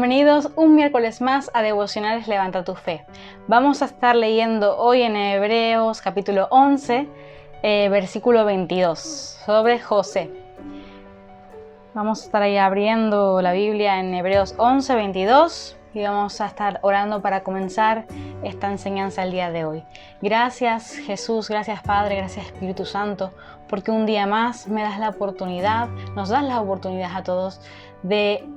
Bienvenidos un miércoles más a Devocionales Levanta tu Fe. Vamos a estar leyendo hoy en Hebreos capítulo 11, versículo 22, sobre José. Vamos a estar ahí abriendo la Biblia en Hebreos 11, 22 y vamos a estar orando para comenzar esta enseñanza el día de hoy. Gracias Jesús, gracias Padre, gracias Espíritu Santo, porque un día más me das la oportunidad, nos das la oportunidad a todos de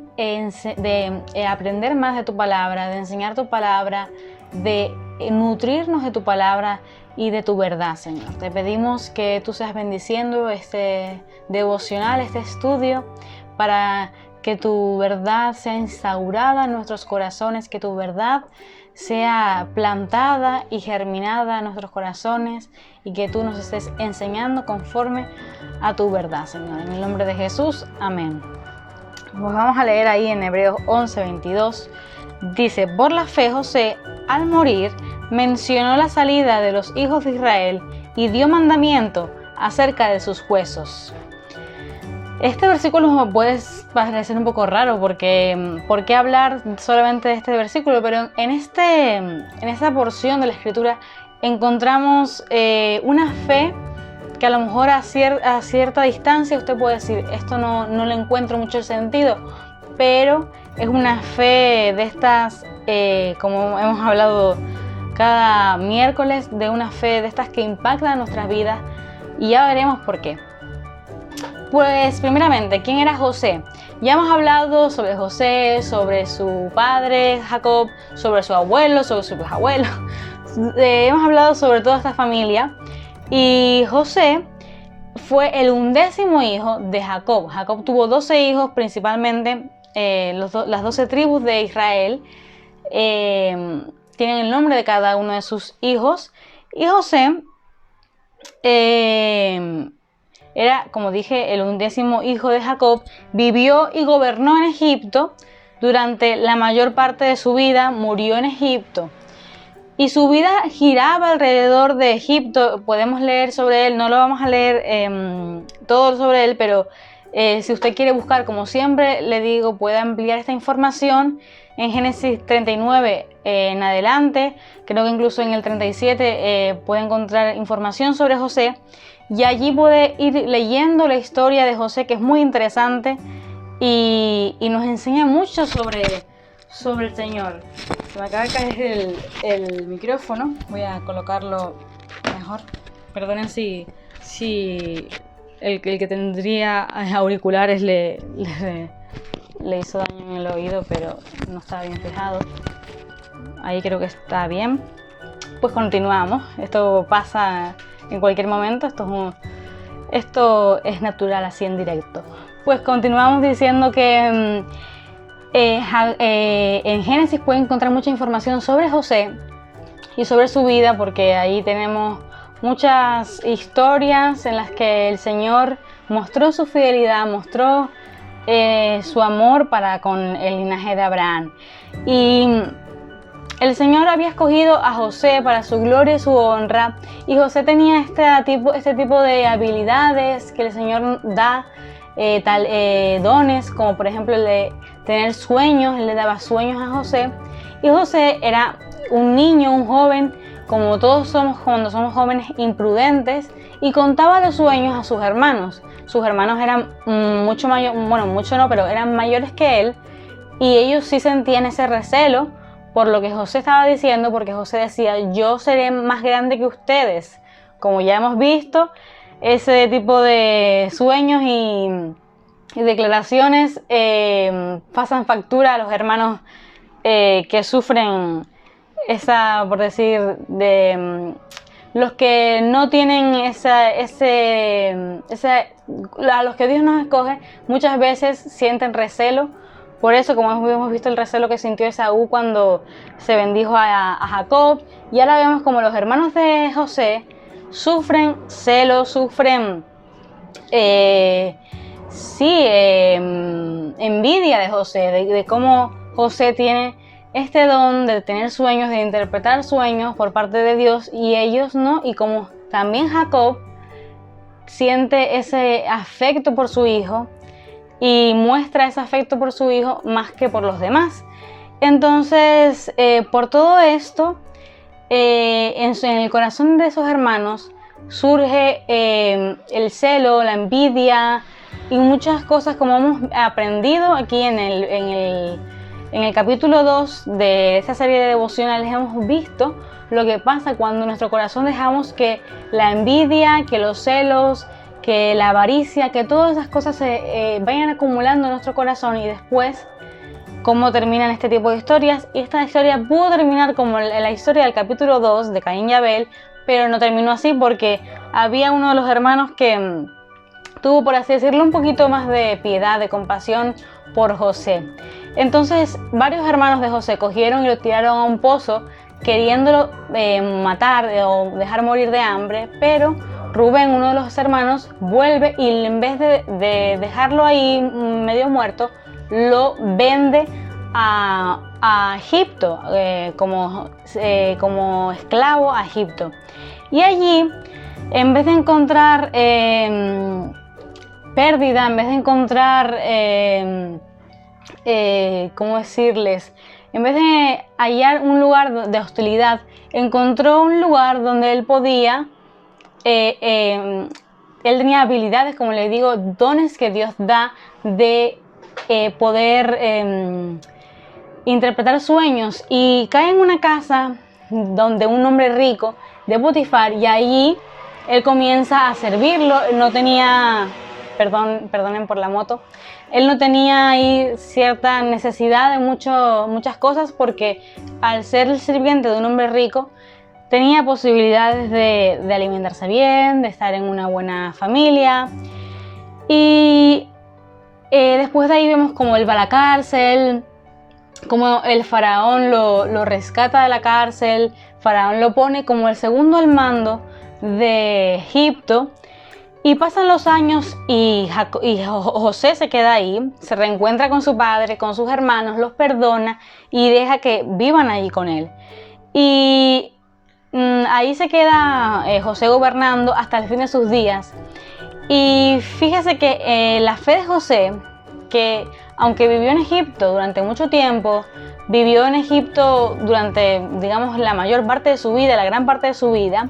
aprender más de tu palabra, de enseñar tu palabra, de nutrirnos de tu palabra y de tu verdad, Señor. Te pedimos que tú seas bendiciendo este devocional, este estudio, para que tu verdad sea instaurada en nuestros corazones, que tu verdad sea plantada y germinada en nuestros corazones y que tú nos estés enseñando conforme a tu verdad, Señor. En el nombre de Jesús, amén. Pues vamos a leer ahí en Hebreos 11, 22. Dice: por la fe José, al morir, mencionó la salida de los hijos de Israel y dio mandamiento acerca de sus huesos. Este versículo me puede parecer un poco raro porque ¿por qué hablar solamente de este versículo? Pero en esta porción de la Escritura encontramos una fe que a lo mejor a cierta distancia usted puede decir, esto no le encuentro mucho el sentido, pero es una fe de estas, como hemos hablado cada miércoles, de una fe de estas que impactan nuestras vidas, y ya veremos por qué. Pues primeramente, ¿quién era José? Ya hemos hablado sobre José, sobre su padre Jacob, sobre su abuelo, sobre su bisabuelo. Hemos hablado sobre toda esta familia. Y José fue el 11º hijo de Jacob. Jacob tuvo 12 hijos, principalmente las 12 tribus de Israel. Tienen el nombre de cada uno de sus hijos. Y José era, como dije, el 11º hijo de Jacob. Vivió y gobernó en Egipto durante la mayor parte de su vida. Murió en Egipto. Y su vida giraba alrededor de Egipto. Podemos leer sobre él, no lo vamos a leer todo sobre él, pero si usted quiere buscar, como siempre le digo, puede ampliar esta información en Génesis 39 en adelante. Creo que incluso en el 37 puede encontrar información sobre José. Y allí puede ir leyendo la historia de José, que es muy interesante y nos enseña mucho sobre el Señor. Se me acaba de caer el micrófono. Voy a colocarlo mejor. Perdonen si el que tendría auriculares le hizo daño en el oído, pero no estaba bien fijado. Ahí creo que está bien. Pues continuamos. Esto pasa en cualquier momento. Esto es natural, así en directo. Pues continuamos diciendo que en Génesis pueden encontrar mucha información sobre José y sobre su vida, porque ahí tenemos muchas historias en las que el Señor mostró su fidelidad, mostró su amor para con el linaje de Abraham. Y el Señor había escogido a José para su gloria y su honra, y José tenía este tipo de habilidades que el Señor da, dones, como por ejemplo el de tener sueños. Él le daba sueños a José, y José era un niño, un joven, como todos somos cuando somos jóvenes, imprudentes, y contaba los sueños a sus hermanos. Sus hermanos eran mucho mayores, bueno, mucho no, pero eran mayores que él, y ellos sí sentían ese recelo por lo que José estaba diciendo, porque José decía: yo seré más grande que ustedes. Como ya hemos visto, ese tipo de sueños y declaraciones pasan factura a los hermanos que sufren esa, por decir, los que no tienen a los que Dios nos escoge, muchas veces sienten recelo. Por eso, como hemos visto el recelo que sintió Esaú cuando se bendijo a Jacob, y ahora vemos como los hermanos de José sufren celos, sufren envidia de José, de cómo José tiene este don de tener sueños, de interpretar sueños por parte de Dios, y ellos no, y como también Jacob siente ese afecto por su hijo, y muestra ese afecto por su hijo más que por los demás. Entonces, por todo esto, en el corazón de esos hermanos surge el celo, la envidia y muchas cosas, como hemos aprendido aquí en el capítulo 2 de esta serie de devocionales. Hemos visto lo que pasa cuando en nuestro corazón dejamos que la envidia, que los celos, que la avaricia, que todas esas cosas se vayan acumulando en nuestro corazón, y después cómo terminan este tipo de historias. Y esta historia pudo terminar como la historia del capítulo 2 de Caín y Abel, pero no terminó así porque había uno de los hermanos que tuvo, por así decirlo, un poquito más de piedad, de compasión por José. Entonces varios hermanos de José cogieron y lo tiraron a un pozo, queriéndolo matar o dejar morir de hambre, pero Rubén, uno de los hermanos, vuelve y en vez de dejarlo ahí medio muerto, lo vende a Egipto, como esclavo a Egipto. Y allí, en vez de encontrar pérdida, en vez de encontrar, ¿cómo decirles? En vez de hallar un lugar de hostilidad, encontró un lugar donde él podía, él tenía habilidades, como le digo, dones que Dios da de poder interpretar sueños, y cae en una casa donde un hombre rico de Potifar, y allí él comienza a servirlo. No tenía, perdonen por la moto, él no tenía ahí cierta necesidad de muchas cosas, porque al ser el sirviente de un hombre rico tenía posibilidades de alimentarse bien, de estar en una buena familia. Y después de ahí vemos como él va a la cárcel, como el faraón lo rescata de la cárcel. Faraón lo pone como el segundo al mando de Egipto, y pasan los años y José se queda ahí, se reencuentra con su padre, con sus hermanos, los perdona y deja que vivan allí con él. Y ahí se queda José gobernando hasta el fin de sus días. Y fíjese que la fe de José, que aunque vivió en Egipto durante mucho tiempo, vivió en Egipto durante, digamos, la mayor parte de su vida, la gran parte de su vida,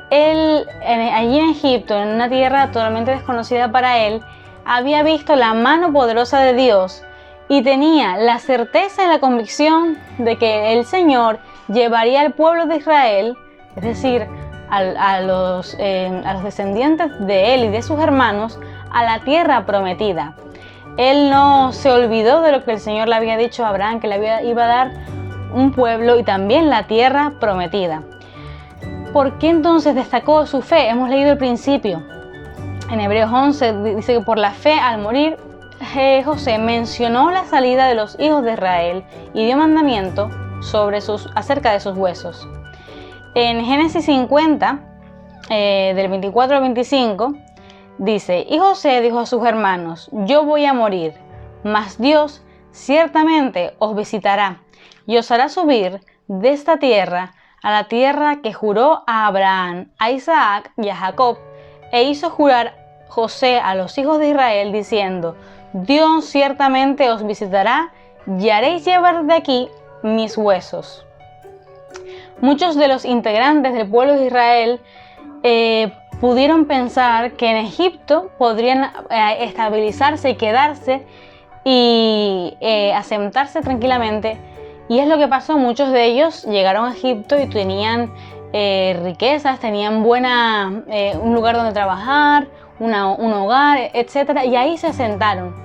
él allí en Egipto, en una tierra totalmente desconocida para él, había visto la mano poderosa de Dios y tenía la certeza y la convicción de que el Señor llevaría al pueblo de Israel, es decir, a los descendientes de él y de sus hermanos, a la tierra prometida. Él no se olvidó de lo que el Señor le había dicho a Abraham, que le iba a dar un pueblo y también la tierra prometida. ¿Por qué entonces destacó su fe? Hemos leído el principio. En Hebreos 11 dice que por la fe al morir José mencionó la salida de los hijos de Israel y dio mandamiento acerca de sus huesos. En Génesis 50, del 24 al 25, dice: y José dijo a sus hermanos: yo voy a morir, mas Dios ciertamente os visitará y os hará subir de esta tierra a la tierra que juró a Abraham, a Isaac y a Jacob. E hizo jurar José a los hijos de Israel, diciendo: Dios ciertamente os visitará y haréis llevar de aquí mis huesos. Muchos de los integrantes del pueblo de Israel pudieron pensar que en Egipto podrían estabilizarse y quedarse y asentarse tranquilamente. Y es lo que pasó. Muchos de ellos llegaron a Egipto y tenían riquezas, tenían un lugar donde trabajar, un hogar, etc. Y ahí se asentaron.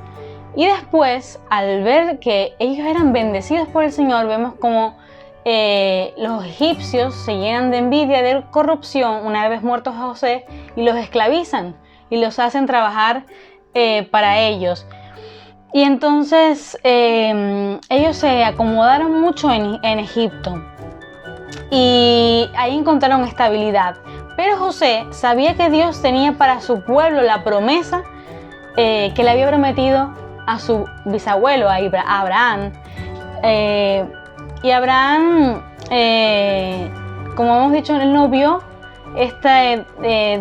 Y después, al ver que ellos eran bendecidos por el Señor, vemos como los egipcios se llenan de envidia, de corrupción, una vez muertos a José, y los esclavizan y los hacen trabajar para ellos. Y entonces ellos se acomodaron mucho en Egipto y ahí encontraron estabilidad. Pero José sabía que Dios tenía para su pueblo la promesa que le había prometido a su bisabuelo, a Abraham. Y Abraham, como hemos dicho, él no vio este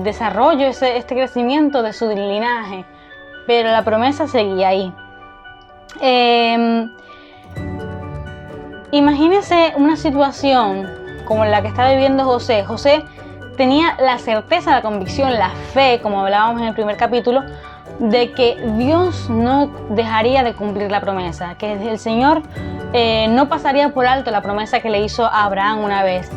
desarrollo, este crecimiento de su linaje. pero la promesa seguía ahí. Imagínese una situación como la que está viviendo José. José tenía la certeza, la convicción, la fe, como hablábamos en el primer capítulo, de que Dios no dejaría de cumplir la promesa, que el Señor no pasaría por alto la promesa que le hizo a Abraham una vez.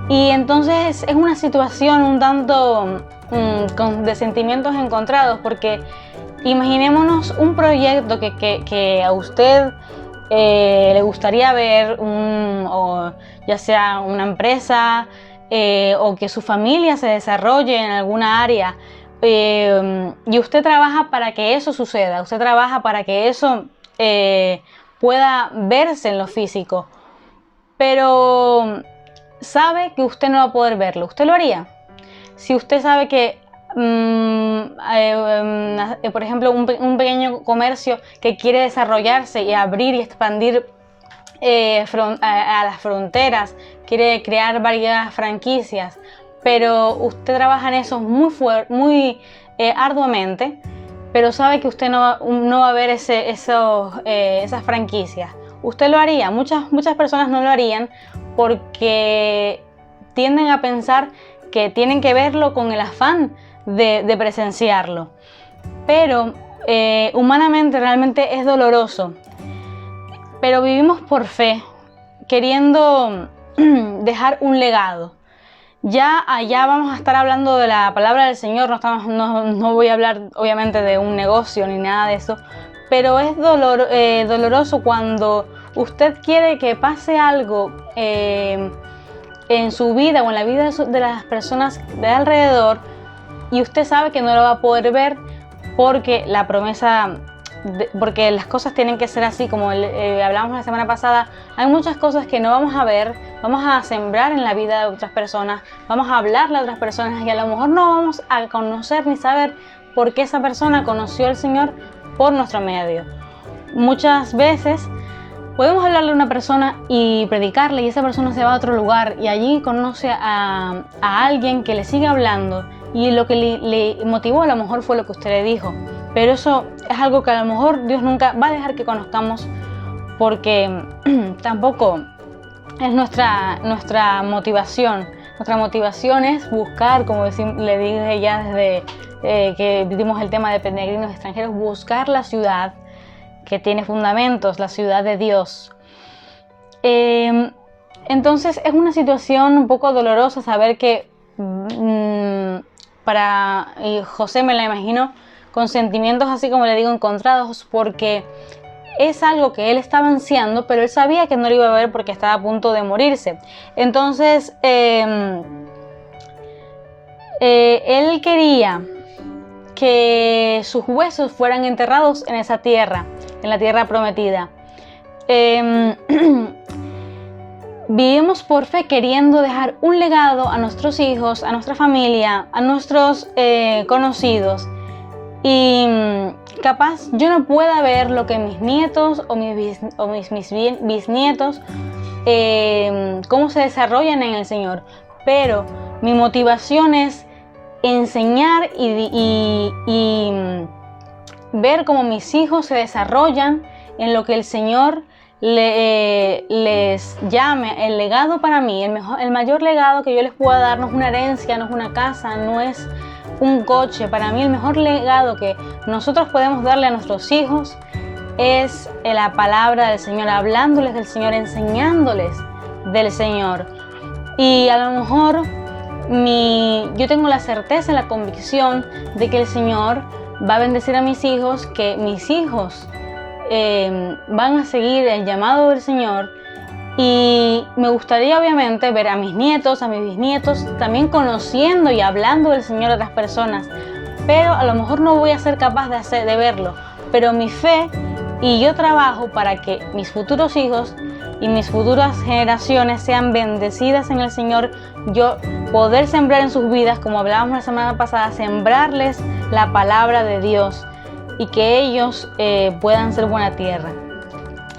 Y entonces es una situación un tanto de sentimientos encontrados, porque imaginémonos un proyecto que a usted le gustaría ver, o ya sea una empresa o que su familia se desarrolle en alguna área, y usted trabaja para que eso suceda, usted trabaja para que eso pueda verse en lo físico, pero sabe que usted no va a poder verlo. ¿Usted lo haría? Si usted sabe que por ejemplo, un pequeño comercio que quiere desarrollarse y abrir y expandir a las fronteras, quiere crear varias franquicias, pero usted trabaja en eso muy arduamente, pero sabe que usted no va a ver esas franquicias. ¿Usted lo haría? Muchas personas no lo harían porque tienden a pensar que tienen que verlo con el afán de presenciarlo, pero humanamente realmente es doloroso, pero vivimos por fe, queriendo dejar un legado. Ya allá vamos a estar hablando de la palabra del Señor, no voy a hablar obviamente de un negocio ni nada de eso, pero es doloroso cuando usted quiere que pase algo en su vida o en la vida de las personas de alrededor, y usted sabe que no lo va a poder ver porque la promesa, porque las cosas tienen que ser así, como hablamos la semana pasada. Hay muchas cosas que no vamos a ver, vamos a sembrar en la vida de otras personas, vamos a hablarle a otras personas y a lo mejor no vamos a conocer ni saber por qué esa persona conoció al Señor por nuestro medio. Muchas veces podemos hablarle a una persona y predicarle, y esa persona se va a otro lugar y allí conoce a alguien que le sigue hablando, y lo que le motivó a lo mejor fue lo que usted le dijo. Pero eso es algo que a lo mejor Dios nunca va a dejar que conozcamos, porque tampoco es nuestra motivación. Nuestra motivación es buscar, como le dije ya desde que vimos el tema de peregrinos extranjeros, buscar la ciudad que tiene fundamentos, la ciudad de Dios. Entonces es una situación un poco dolorosa saber que y José me la imagino con sentimientos así, como le digo, encontrados, porque es algo que él estaba ansiando, pero él sabía que no lo iba a ver porque estaba a punto de morirse. Entonces él quería que sus huesos fueran enterrados en esa tierra, en la tierra prometida. Vivimos por fe queriendo dejar un legado a nuestros hijos, a nuestra familia, a nuestros conocidos. Y capaz yo no pueda ver lo que mis nietos o mis bisnietos cómo se desarrollan en el Señor, pero mi motivación es enseñar y ver cómo mis hijos se desarrollan en lo que el Señor les llame. El legado para mí, el mayor legado que yo les pueda dar, no es una herencia, no es una casa, no es un coche. Para mí el mejor legado que nosotros podemos darle a nuestros hijos es la palabra del Señor, hablándoles del Señor, enseñándoles del Señor. Y a lo mejor yo tengo la certeza, la convicción de que el Señor va a bendecir a mis hijos, que mis hijos van a seguir el llamado del Señor, y me gustaría obviamente ver a mis nietos, a mis bisnietos también conociendo y hablando del Señor a otras personas, pero a lo mejor no voy a ser capaz de verlo, pero mi fe y yo trabajo para que mis futuros hijos y mis futuras generaciones sean bendecidas en el Señor, yo poder sembrar en sus vidas, como hablábamos la semana pasada, sembrarles la palabra de Dios y que ellos puedan ser buena tierra.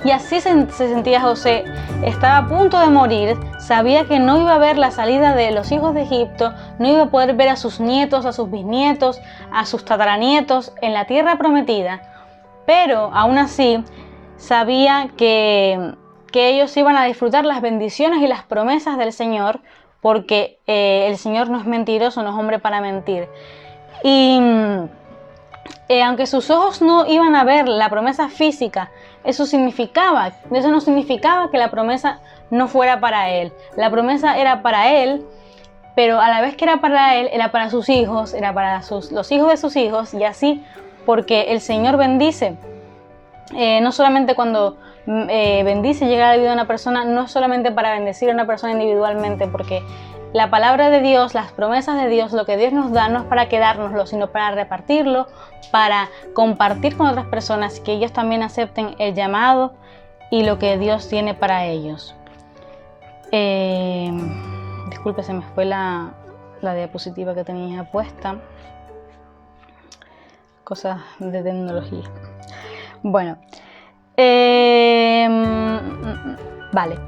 Y así se sentía José. Estaba a punto de morir, sabía que no iba a ver la salida de los hijos de Egipto, no iba a poder ver a sus nietos, a sus bisnietos, a sus tataranietos en la tierra prometida, pero aún así sabía que ellos iban a disfrutar las bendiciones y las promesas del Señor, porque el Señor no es mentiroso, no es hombre para mentir. Y aunque sus ojos no iban a ver la promesa física, eso no significaba que la promesa no fuera para él. La promesa era para él, pero a la vez que era para él, era para sus hijos, era para los hijos de sus hijos, y así, porque el Señor bendice. No solamente cuando bendice y llega a la vida de una persona, no es solamente para bendecir a una persona individualmente, porque la palabra de Dios, las promesas de Dios, lo que Dios nos da no es para quedárnoslo, sino para repartirlo, para compartir con otras personas, que ellos también acepten el llamado y lo que Dios tiene para ellos. Disculpe, se me fue la diapositiva que tenía puesta. Cosas de tecnología. Bueno, vale.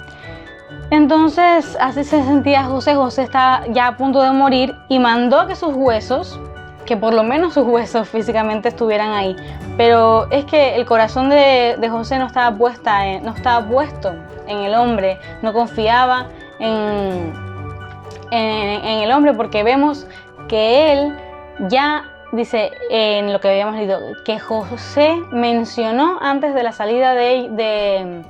Entonces así se sentía José. José estaba ya a punto de morir y mandó que sus huesos, que por lo menos sus huesos físicamente estuvieran ahí. Pero es que el corazón de José no estaba puesto en el hombre, no confiaba en el hombre, porque vemos que él ya dice en lo que habíamos leído, que José mencionó antes de la salida del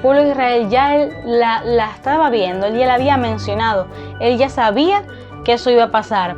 pueblo de Israel, ya él la estaba viendo, él ya la había mencionado, él ya sabía que eso iba a pasar.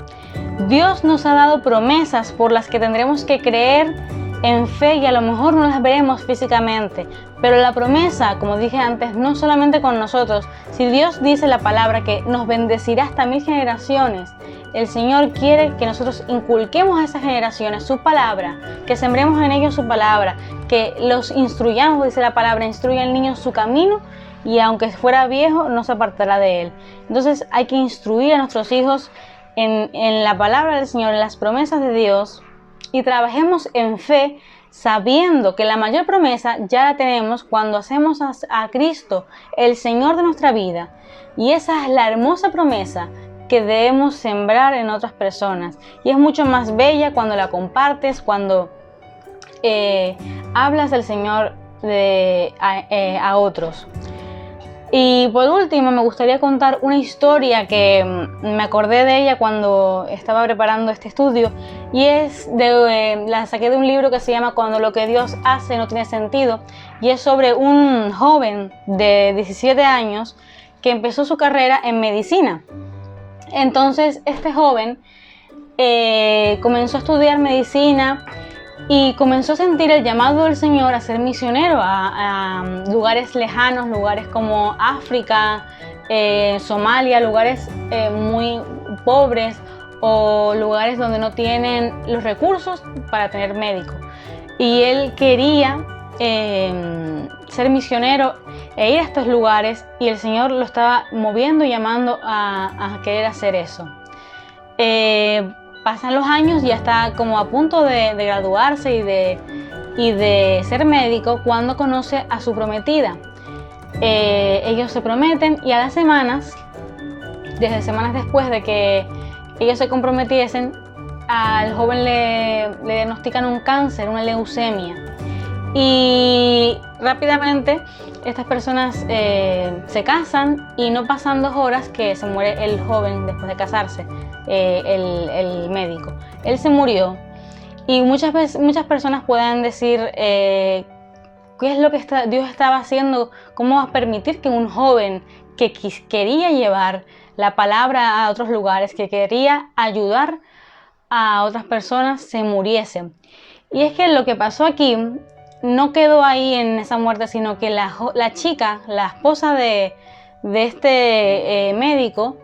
Dios nos ha dado promesas por las que tendremos que creer en fe, y a lo mejor no las veremos físicamente, pero la promesa, como dije antes, no solamente con nosotros. Si Dios dice la palabra que nos bendecirá hasta 1000 generaciones, el Señor quiere que nosotros inculquemos a esas generaciones su palabra, que sembremos en ellos su palabra, que los instruyamos, dice la palabra, instruye al niño en su camino, y aunque fuera viejo no se apartará de él. Entonces hay que instruir a nuestros hijos en la palabra del Señor, en las promesas de Dios, y trabajemos en fe, sabiendo que la mayor promesa ya la tenemos cuando hacemos a Cristo el Señor de nuestra vida. Y esa es la hermosa promesa que debemos sembrar en otras personas, y es mucho más bella cuando la compartes, cuando hablas del Señor a otros. Y por último, me gustaría contar una historia que me acordé de ella cuando estaba preparando este estudio, y la saqué de un libro que se llama Cuando lo que Dios hace no tiene sentido, y es sobre un joven de 17 años que empezó su carrera en medicina. Entonces este joven comenzó a estudiar medicina y comenzó a sentir el llamado del Señor a ser misionero a lugares lejanos, lugares como África, Somalia, lugares muy pobres, o lugares donde no tienen los recursos para tener médico. Y él quería ser misionero e ir a estos lugares, y el Señor lo estaba moviendo y llamando a querer hacer eso. Pasan los años, ya está como a punto de graduarse y de ser médico, cuando conoce a su prometida. Ellos se prometen, y a las semanas, desde semanas después de que ellos se comprometiesen, al joven le diagnostican un cáncer, una leucemia. Y rápidamente estas personas se casan, y no pasan 2 horas que se muere el joven después de casarse, el médico. Él se murió, y muchas personas pueden decir qué es lo que Dios estaba haciendo, cómo va a permitir que un joven que quería llevar la palabra a otros lugares, que quería ayudar a otras personas, se muriese. Y es que lo que pasó aquí no quedó ahí en esa muerte, sino que la chica, la esposa de este médico,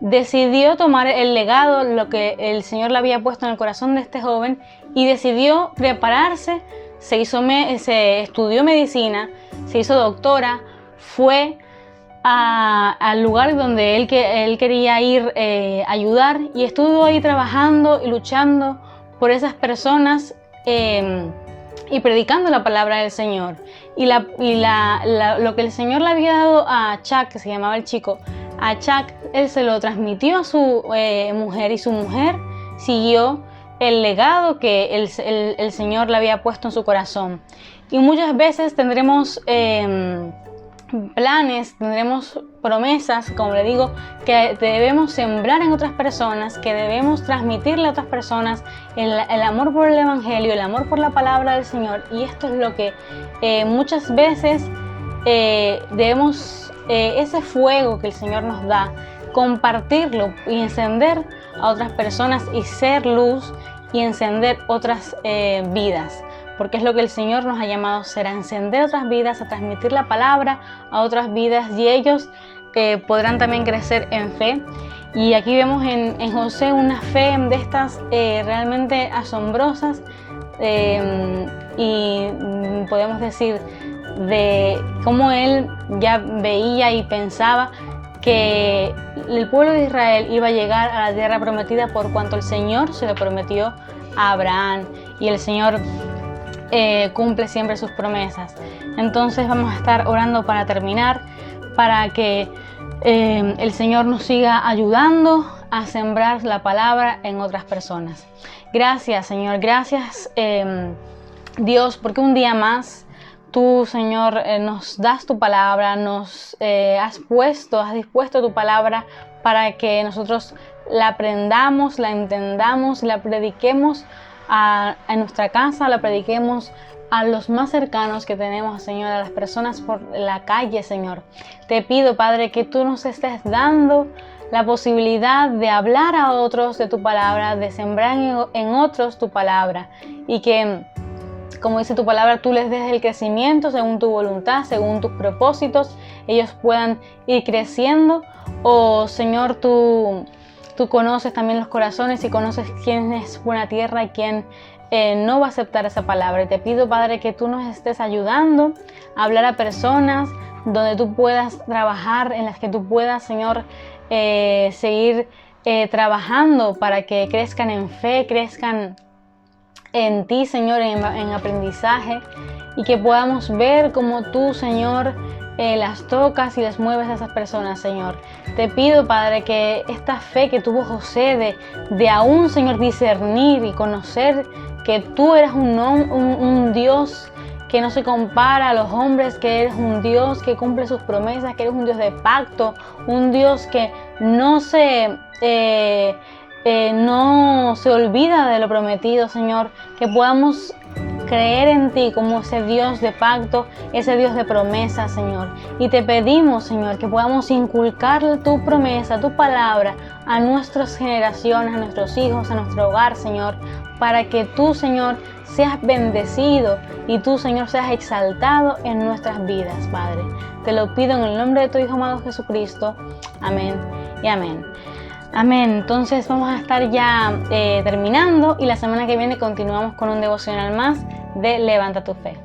decidió tomar el legado, lo que el Señor le había puesto en el corazón de este joven, y decidió prepararse. Se estudió medicina, se hizo doctora, fue al lugar donde él quería ir a ayudar, y estuvo ahí trabajando y luchando por esas personas. Y y predicando la palabra del Señor. Y lo que el Señor le había dado a Chuck, que se llamaba el chico, a Chuck, él se lo transmitió a su mujer, y su mujer siguió el legado que el Señor le había puesto en su corazón. Y muchas veces tendremos planes, tendremos promesas, como le digo, que debemos sembrar en otras personas, que debemos transmitirle a otras personas el amor por el Evangelio, el amor por la palabra del Señor. Y esto es lo que muchas veces debemos, ese fuego que el Señor nos da, compartirlo y encender a otras personas y ser luz y encender otras vidas. Porque es lo que el Señor nos ha llamado a hacer, a encender otras vidas, a transmitir la palabra a otras vidas, y ellos podrán también crecer en fe. Y aquí vemos en José una fe de estas realmente asombrosas, y podemos decir de cómo él ya veía y pensaba que el pueblo de Israel iba a llegar a la tierra prometida por cuanto el Señor se lo prometió a Abraham, y el Señor cumple siempre sus promesas. Entonces vamos a estar orando para terminar, para que el Señor nos siga ayudando a sembrar la palabra en otras personas. Gracias, Señor, gracias Dios, porque un día más tú, Señor, nos das tu palabra, nos has dispuesto tu palabra para que nosotros la aprendamos, la entendamos, la prediquemos en nuestra casa, la prediquemos a los más cercanos que tenemos, Señor, a las personas por la calle, Señor. Te pido, Padre, que tú nos estés dando la posibilidad de hablar a otros de tu palabra, de sembrar en otros tu palabra, y que, como dice tu palabra, tú les des el crecimiento según tu voluntad, según tus propósitos, ellos puedan ir creciendo. Oh, Señor, tú conoces también los corazones y conoces quién es buena tierra y quién no va a aceptar esa palabra. Y te pido, Padre, que tú nos estés ayudando a hablar a personas donde tú puedas trabajar, en las que tú puedas, Señor, seguir trabajando para que crezcan en fe, crezcan en ti, Señor, en aprendizaje, y que podamos ver cómo tú, Señor, las tocas y las mueves a esas personas, Señor. Te pido, Padre, que esta fe que tuvo José de aún, Señor, discernir y conocer que tú eres un Dios que no se compara a los hombres, que eres un Dios que cumple sus promesas, que eres un Dios de pacto, un Dios que no se olvida de lo prometido, Señor, que podamos creer en ti como ese Dios de pacto, ese Dios de promesa, Señor. Y te pedimos, Señor, que podamos inculcar tu promesa, tu palabra a nuestras generaciones, a nuestros hijos, a nuestro hogar, Señor, para que tú, Señor, seas bendecido y tú, Señor, seas exaltado en nuestras vidas, Padre. Te lo pido en el nombre de tu Hijo amado Jesucristo. Amén y amén. Amén. Entonces vamos a estar ya terminando, y la semana que viene continuamos con un devocional más de Levanta tu Fe.